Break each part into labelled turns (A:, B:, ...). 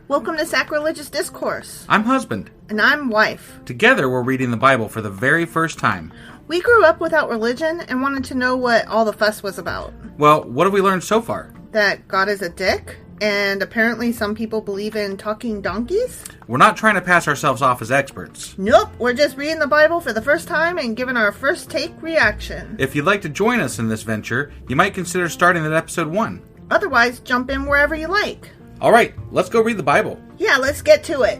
A: Welcome to Sacrilegious Discourse.
B: I'm husband.
A: And I'm wife.
B: Together, we're reading the Bible for the very first time.
A: We grew up without religion and wanted to know what all the fuss was about.
B: Well, what have we learned so far?
A: That God is a dick, and apparently some people believe in talking donkeys?
B: We're not trying to pass ourselves off as experts.
A: Nope, we're just reading the Bible for the first time and giving our first take reaction.
B: If you'd like to join us in this venture, you might consider starting at episode 1.
A: Otherwise, jump in wherever you like.
B: All right, let's go read the Bible.
A: Yeah, let's get to it.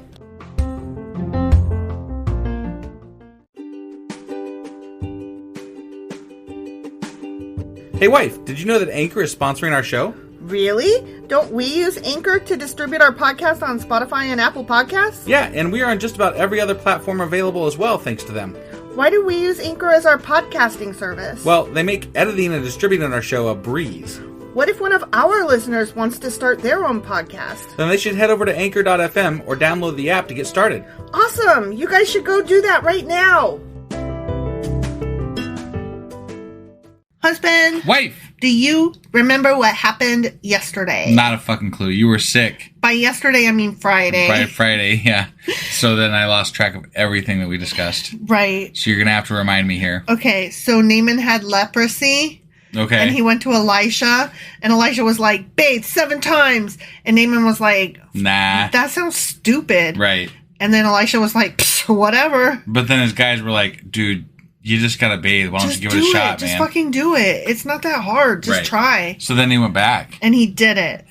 B: Hey wife, did you know that Anchor is sponsoring our show?
A: Really? Don't we use Anchor to distribute our podcast on Spotify and Apple Podcasts?
B: Yeah, and we are on just about every other platform available as well, thanks to them.
A: Why do we use Anchor as our podcasting service?
B: Well, they make editing and distributing our show a breeze.
A: What if one of our listeners wants to start their own podcast?
B: Then they should head over to anchor.fm or download the app to get started.
A: Awesome! You guys should go do that right now! Husband!
C: Wife!
A: Do you remember what happened yesterday?
C: Not a fucking clue. You were sick.
A: By yesterday, I mean Friday.
C: Friday, yeah. So then I lost track of everything that we discussed.
A: Right.
C: So you're going to have to remind me here.
A: Okay, so Naaman had leprosy.
C: Okay.
A: And he went to Elisha, and Elisha was like, bathe 7 times. And Naaman was like,
C: nah.
A: That sounds stupid.
C: Right.
A: And then Elisha was like, whatever.
C: But then his guys were like, dude, you just got to bathe. Why don't you give it a shot, man?
A: Just fucking do it. It's not that hard. Just try.
C: So then he went back.
A: And he did it.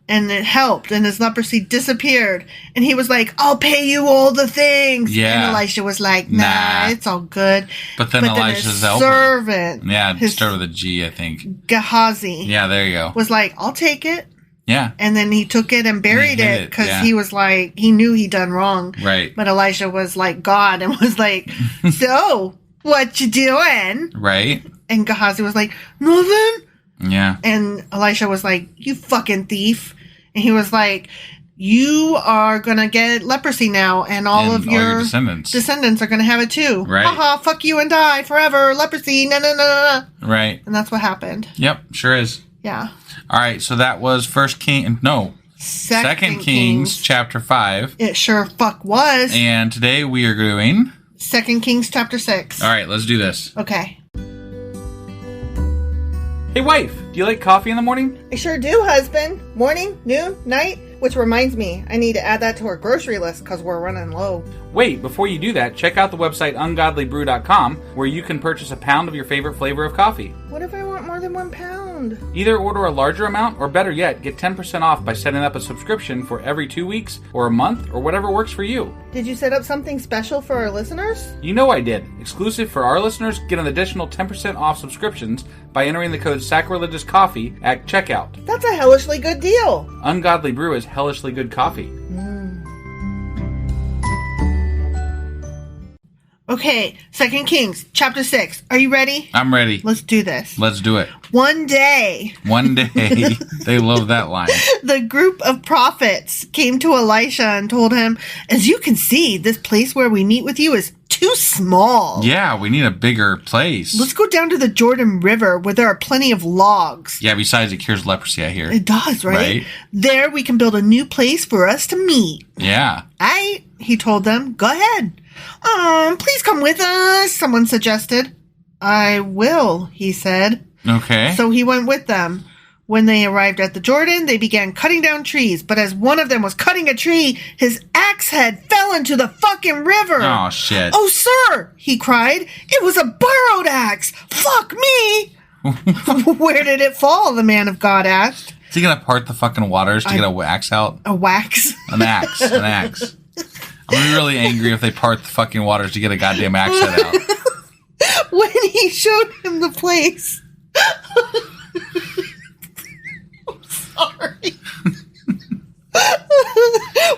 A: And it helped, and his leprosy disappeared. And he was like, I'll pay you all the things.
C: Yeah.
A: And Elisha was like, nah. It's all good.
C: But then Elisha's
A: servant.
C: Yeah, it started with a G, I think.
A: Gehazi.
C: Yeah, there you go.
A: Was like, I'll take it.
C: Yeah.
A: And then he took it and buried it because he was like, he knew he'd done wrong.
C: Right.
A: But Elisha was like God and was like, so, what you doing?
C: Right.
A: And Gehazi was like, nothing.
C: Yeah.
A: And Elisha was like, you fucking thief. And he was like, you are going to get leprosy now, and all your descendants are going to have it too.
C: Right.
A: Haha, fuck you and die forever. Leprosy, no.
C: Right.
A: And that's what happened.
C: Yep, sure is.
A: Yeah.
C: All right, so that was Second Kings chapter 5.
A: It sure fuck was.
C: And today we are doing
A: 2 Kings chapter 6.
C: All right, let's do this.
A: Okay.
B: Hey wife, do you like coffee in the morning?
A: I sure do, husband. Morning, noon, night. Which reminds me, I need to add that to our grocery list because we're running low.
B: Wait, before you do that, check out the website ungodlybrew.com where you can purchase a pound of your favorite flavor of coffee.
A: What if I want more than 1 pound?
B: Either order a larger amount, or better yet, get 10% off by setting up a subscription for every 2 weeks, or a month, or whatever works for you.
A: Did you set up something special for our listeners?
B: You know I did. Exclusive for our listeners, get an additional 10% off subscriptions by entering the code SACRILEGIOUSCOFFEE at checkout.
A: That's a hellishly good deal.
B: Ungodly Brew is hellishly good coffee.
A: Okay, 2 Kings, chapter 6. Are you ready?
C: I'm ready.
A: Let's do this.
C: Let's do it.
A: One day.
C: They love that line.
A: The group of prophets came to Elisha and told him, as you can see, this place where we meet with you is too small.
C: Yeah, we need a bigger place.
A: Let's go down to the Jordan River where there are plenty of logs.
C: Yeah, besides it cures leprosy, I hear.
A: It does, right? There we can build a new place for us to meet.
C: Yeah.
A: He told them, go ahead. Please come with us, someone suggested. I will, he said.
C: Okay.
A: So he went with them. When they arrived at the Jordan, they began cutting down trees. But as one of them was cutting a tree, his axe head fell into the fucking river.
C: Oh, shit.
A: Oh, sir, he cried. It was a borrowed axe. Fuck me. Where did it fall? The man of God asked.
C: Is he going to part the fucking waters to get a axe out?
A: A wax?
C: An axe. An axe. I'm going to be really angry if they part the fucking waters to get a goddamn axe head out.
A: When he showed him the place... I'm sorry.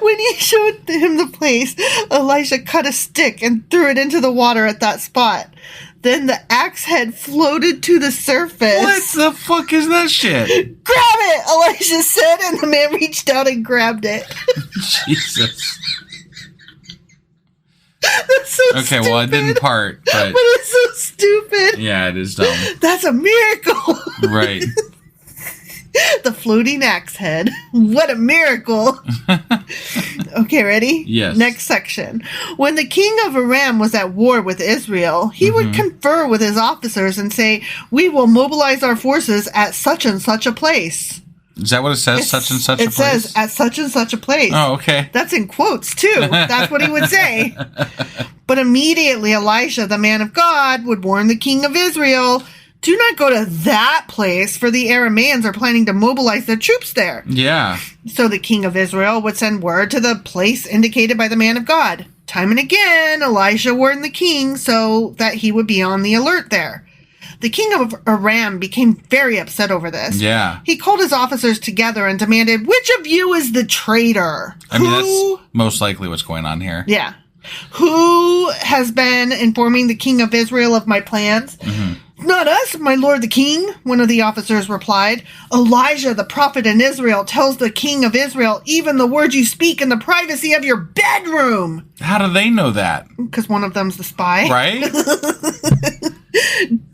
A: When he showed him the place, Elisha cut a stick and threw it into the water at that spot. Then the axe head floated to the surface.
C: What the fuck is that shit?
A: Grab it, Elisha said, and the man reached out and grabbed it.
C: Jesus.
A: That's so
C: okay,
A: stupid.
C: well, it didn't part, but
A: it's so stupid.
C: Yeah, it is dumb.
A: That's a miracle.
C: Right.
A: The floating axe head. What a miracle. Okay, ready?
C: Yes.
A: Next section. When the king of Aram was at war with Israel, he would confer with his officers and say, "We will mobilize our forces at such and such a place."
C: Is that what it says? Such and such a place? It
A: says at such and such a place.
C: Oh, okay.
A: That's in quotes, too. That's what he would say. But immediately Elisha, the man of God, would warn the king of Israel, "Do not go to that place, for the Arameans are planning to mobilize their troops there."
C: Yeah.
A: So the king of Israel would send word to the place indicated by the man of God. Time and again, Elisha warned the king so that he would be on the alert there. The king of Aram became very upset over this.
C: Yeah.
A: He called his officers together and demanded, "Which of you is the traitor?"
C: I mean, that's most likely what's going on here.
A: Yeah. "Who has been informing the king of Israel of my plans?" "Not us, my lord the king," one of the officers replied. "Elijah, the prophet in Israel, tells the king of Israel even the words you speak in the privacy of your bedroom."
C: How do they know that?
A: Because one of them's the spy.
C: Right?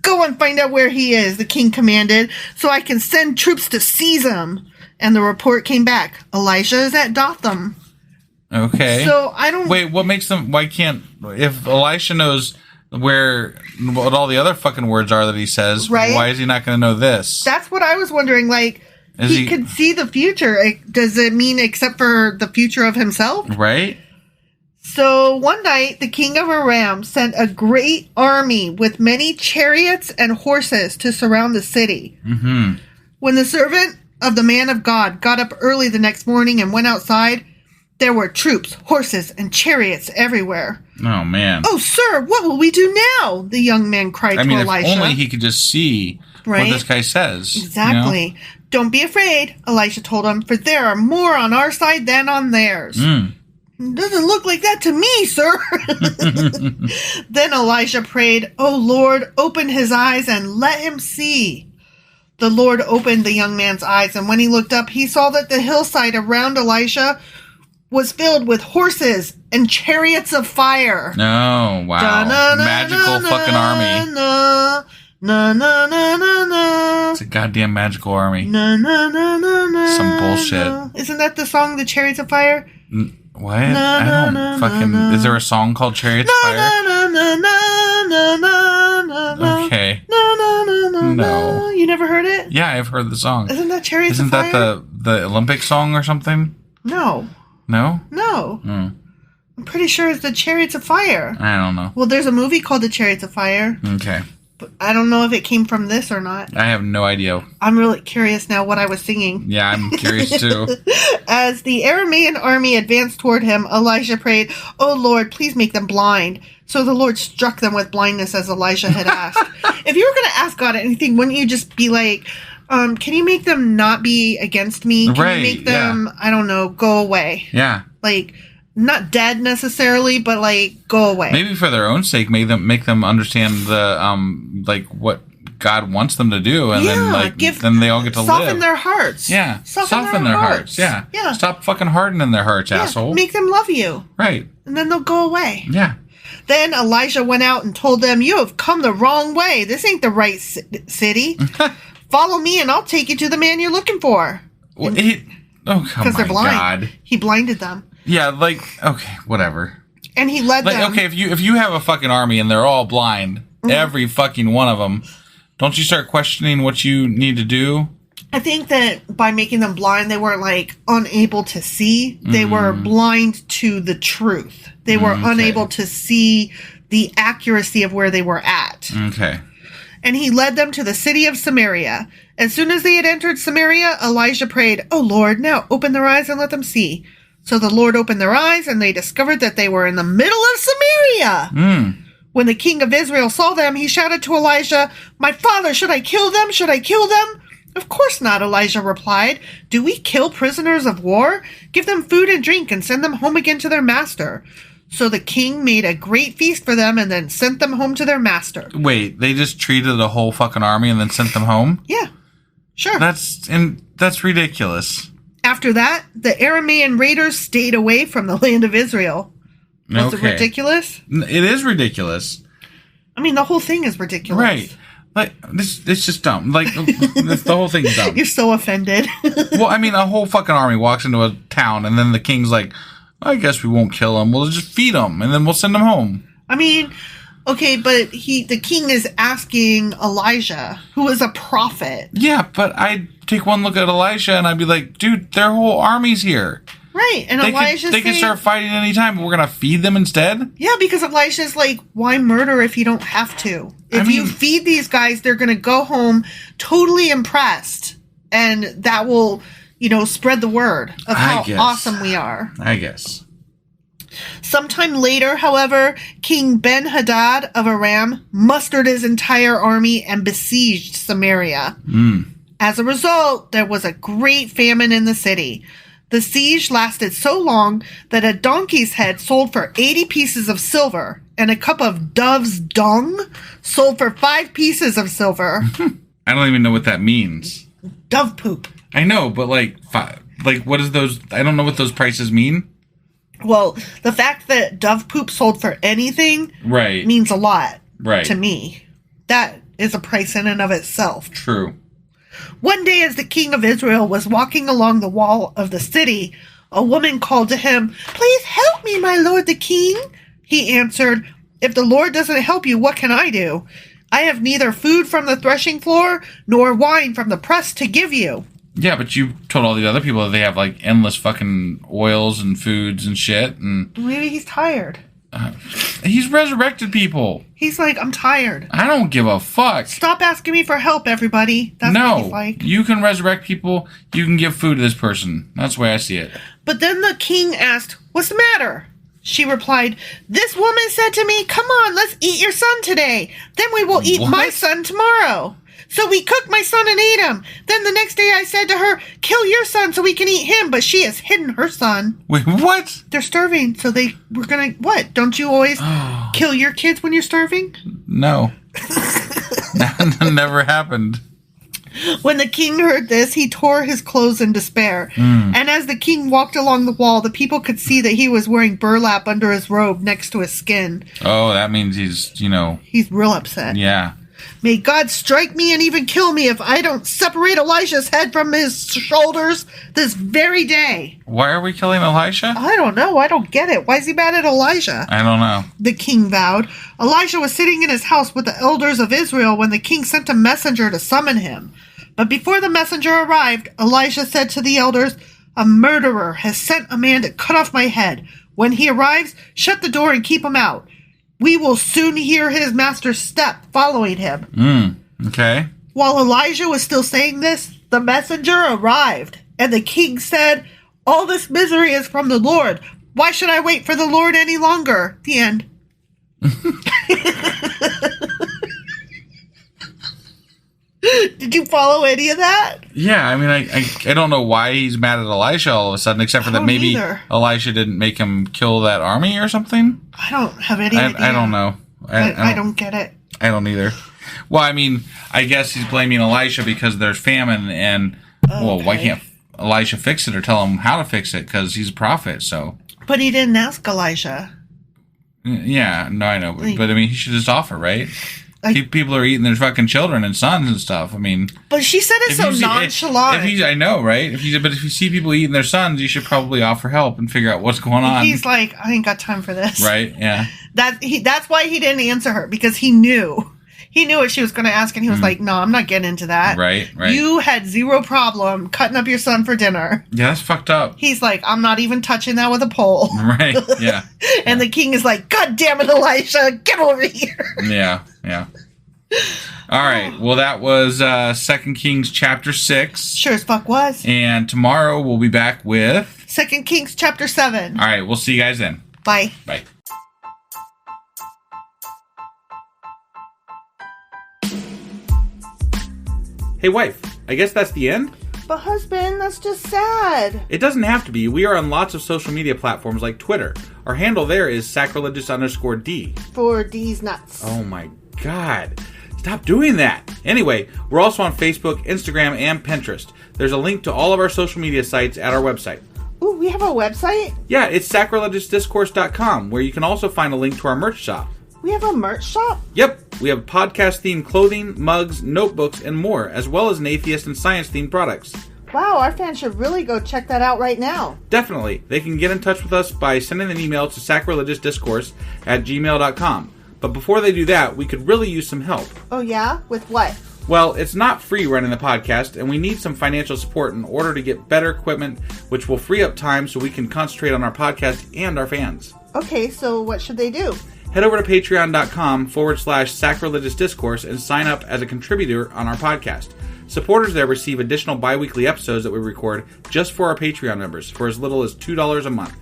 A: "Go and find out where he is," the king commanded, "so I can send troops to seize him." And the report came back. "Elisha is at Dothan."
C: Okay.
A: So I don't...
C: Wait, what makes them... Why can't... If Elisha knows what all the other fucking words are that he says, right? Why is he not going to know this?
A: That's what I was wondering. Like, he could see the future. Does it mean except for the future of himself?
C: Right.
A: So one night, the king of Aram sent a great army with many chariots and horses to surround the city. When the servant of the man of God got up early the next morning and went outside, there were troops, horses, and chariots everywhere.
C: Oh, man.
A: "Oh, sir, what will we do now?" the young man cried to Elisha.
C: If only he could just see what this guy says.
A: Exactly. You know? "Don't be afraid," Elisha told him, "for there are more on our side than on theirs." "Doesn't look like that to me, sir." Then Elisha prayed, "Oh, Lord, open his eyes and let him see." The Lord opened the young man's eyes, and when he looked up, he saw that the hillside around Elisha was filled with horses and chariots of fire.
C: Oh, wow. Magical fucking army. It's a goddamn magical army. Some bullshit.
A: Isn't that the song, The Chariots of Fire?
C: What? I don't fucking... Is there a song called Chariots of Fire? Okay. No.
A: You never heard it?
C: Yeah, I've heard the song.
A: Isn't that Chariots of Fire?
C: Isn't that the Olympic song or something?
A: No.
C: No?
A: No. I'm pretty sure it's The Chariots of Fire.
C: I don't know.
A: Well, there's a movie called The Chariots of Fire.
C: Okay.
A: But I don't know if it came from this or not.
C: I have no idea.
A: I'm really curious now what I was singing.
C: Yeah, I'm curious too.
A: As the Aramean army advanced toward him, Elisha prayed, "Oh Lord, please make them blind." So the Lord struck them with blindness as Elisha had asked. If you were going to ask God anything, wouldn't you just be like, can you make them not be against me? Can you make them, I don't know, go away?
C: Yeah.
A: Like, not dead necessarily, but like, go away.
C: Maybe for their own sake, make them understand the like what God wants them to do, and then they all get to
A: soften their hearts.
C: Yeah, soften their hearts. Yeah,
A: yeah.
C: Stop fucking hardening their hearts, asshole.
A: Make them love you.
C: Right.
A: And then they'll go away.
C: Yeah.
A: Then Elisha went out and told them, "You have come the wrong way. This ain't the right city. Follow me, and I'll take you to the man you're looking for."
C: Well, because
A: they're blind.
C: God.
A: He blinded them.
C: Yeah, okay, whatever.
A: And he led them.
C: Okay, if you have a fucking army and they're all blind, every fucking one of them, don't you start questioning what you need to do?
A: I think that by making them blind, they weren't like unable to see. They were blind to the truth. They were unable to see the accuracy of where they were at.
C: Okay.
A: And he led them to the city of Samaria. As soon as they had entered Samaria, Elisha prayed, "Oh Lord, now open their eyes and let them see." So the Lord opened their eyes, and they discovered that they were in the middle of Samaria. When the king of Israel saw them, he shouted to Elisha, "My father, should I kill them? Should I kill them?" "Of course not," Elijah replied. "Do we kill prisoners of war? Give them food and drink and send them home again to their master." So the king made a great feast for them and then sent them home to their master.
C: Wait, they just treated the whole fucking army and then sent them home?
A: Yeah, sure.
C: That's ridiculous.
A: After that, the Aramean raiders stayed away from the land of Israel. Was it ridiculous?
C: It is ridiculous.
A: I mean, the whole thing is ridiculous.
C: Right. Like, it's just dumb. Like, the whole thing's dumb.
A: You're so offended.
C: Well, I mean, a whole fucking army walks into a town, and then the king's like, I guess we won't kill him. We'll just feed him, and then we'll send him home.
A: I mean, okay, but the king is asking Elijah, who is a prophet.
C: Yeah, but I'd take one look at Elisha, and I'd be like, dude, their whole army's here.
A: Right, and Elijah's
C: they can start fighting anytime, but we're going to feed them instead?
A: Yeah, because Elisha's like, why murder if you don't have to? If you feed these guys, they're going to go home totally impressed, and that will, spread the word of how awesome we are.
C: I guess.
A: Sometime later, however, King Ben-Hadad of Aram mustered his entire army and besieged Samaria. As a result, there was a great famine in the city. The siege lasted so long that a donkey's head sold for 80 pieces of silver, and a cup of dove's dung sold for 5 pieces of silver.
C: I don't even know what that means.
A: Dove poop.
C: I know, but what is those? I don't know what those prices mean.
A: Well, the fact that dove poop sold for anything means a lot to me. That is a price in and of itself.
C: True.
A: One day, as the king of Israel was walking along the wall of the city, a woman called to him, "Please help me, my lord the king." He answered, "If the Lord doesn't help you, what can I do? I have neither food from the threshing floor nor wine from the press to give you."
C: Yeah, but you told all the other people that they have like endless fucking oils and foods and shit. And
A: maybe he's tired.
C: He's resurrected people.
A: He's like, I'm tired.
C: I don't give a fuck.
A: Stop asking me for help, everybody. That's what he's like.
C: You can resurrect people. You can give food to this person. That's the way I see it.
A: But then the king asked, "What's the matter?" She replied, "This woman said to me, 'Come on, let's eat your son today. Then we will eat my son tomorrow.' So we cooked my son and ate him. Then the next day I said to her, 'Kill your son so we can eat him.' But she has hidden her son."
C: Wait, what?
A: They're starving, so they were gonna... What? Don't you always kill your kids when you're starving?
C: No. That never happened.
A: When the king heard this, he tore his clothes in despair. And as the king walked along the wall, the people could see that he was wearing burlap under his robe next to his skin.
C: Oh, that means he's,
A: He's real upset.
C: Yeah.
A: "May God strike me and even kill me if I don't separate Elisha's head from his shoulders this very day."
C: Why are we killing Elisha?
A: I don't know. I don't get it. Why is he mad at Elijah?
C: I don't know.
A: The king vowed. Elisha was sitting in his house with the elders of Israel when the king sent a messenger to summon him. But before the messenger arrived, Elisha said to the elders, "A murderer has sent a man to cut off my head. When he arrives, shut the door and keep him out. We will soon hear his master's step following him."
C: Okay.
A: While Elijah was still saying this, the messenger arrived, and the king said, "All this misery is from the Lord. Why should I wait for the Lord any longer?" The end. Did you follow any of that?
C: Yeah, I mean, I don't know why he's mad at Elisha all of a sudden, except for that maybe Elisha didn't make him kill that army or something.
A: I don't have any idea.
C: I don't know.
A: I don't get it.
C: I don't either. Well, I mean, I guess he's blaming Elisha because there's famine, and well, why can't Elisha fix it or tell him how to fix it? Because he's a prophet, so.
A: But he didn't ask Elisha.
C: Yeah, no, I know, but I mean, he should just offer, right? People are eating their fucking children and sons and stuff. I mean,
A: but she said it so nonchalant.
C: I know, right? But if you see people eating their sons, you should probably offer help and figure out what's going on.
A: He's like, I ain't got time for this.
C: Right? Yeah.
A: That's why he didn't answer her, because he knew. He knew what she was going to ask, and he was like, "No, I'm not getting into that."
C: Right.
A: You had zero problem cutting up your son for dinner.
C: Yeah, that's fucked up.
A: He's like, "I'm not even touching that with a pole."
C: Right. Yeah.
A: And the king is like, "God damn it, Elisha, get over here."
C: Yeah. All right. Well, that was 2 Kings chapter 6.
A: Sure as fuck was.
C: And tomorrow we'll be back with
A: 2 Kings chapter 7.
C: All right. We'll see you guys then.
A: Bye.
C: Bye. Hey, wife. I guess that's the end?
A: But husband, that's just sad.
B: It doesn't have to be. We are on lots of social media platforms like Twitter. Our handle there is sacrilegious_D.
A: For D's nuts.
B: Oh my God. Stop doing that. Anyway, we're also on Facebook, Instagram, and Pinterest. There's a link to all of our social media sites at our website.
A: Ooh, we have a website?
B: Yeah, it's sacrilegiousdiscourse.com, where you can also find a link to our merch shop.
A: We have a merch shop?
B: Yep, we have podcast-themed clothing, mugs, notebooks, and more, as well as an atheist and science-themed products.
A: Wow, our fans should really go check that out right now.
B: Definitely. They can get in touch with us by sending an email to sacrilegiousdiscourse@gmail.com. But before they do that, we could really use some help.
A: Oh yeah? With what?
B: Well, it's not free running the podcast, and we need some financial support in order to get better equipment, which will free up time so we can concentrate on our podcast and our fans.
A: Okay, so what should they do?
B: Head over to patreon.com/sacrilegiousdiscourse and sign up as a contributor on our podcast. Supporters there receive additional bi-weekly episodes that we record just for our Patreon members for as little as $2 a month.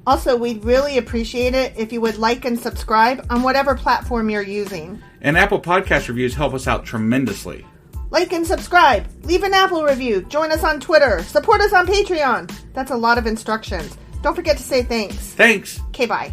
A: Also, we'd really appreciate it if you would like and subscribe on whatever platform you're using.
B: And Apple Podcast reviews help us out tremendously.
A: Like and subscribe. Leave an Apple review. Join us on Twitter. Support us on Patreon. That's a lot of instructions. Don't forget to say thanks.
B: Thanks.
A: Okay, bye.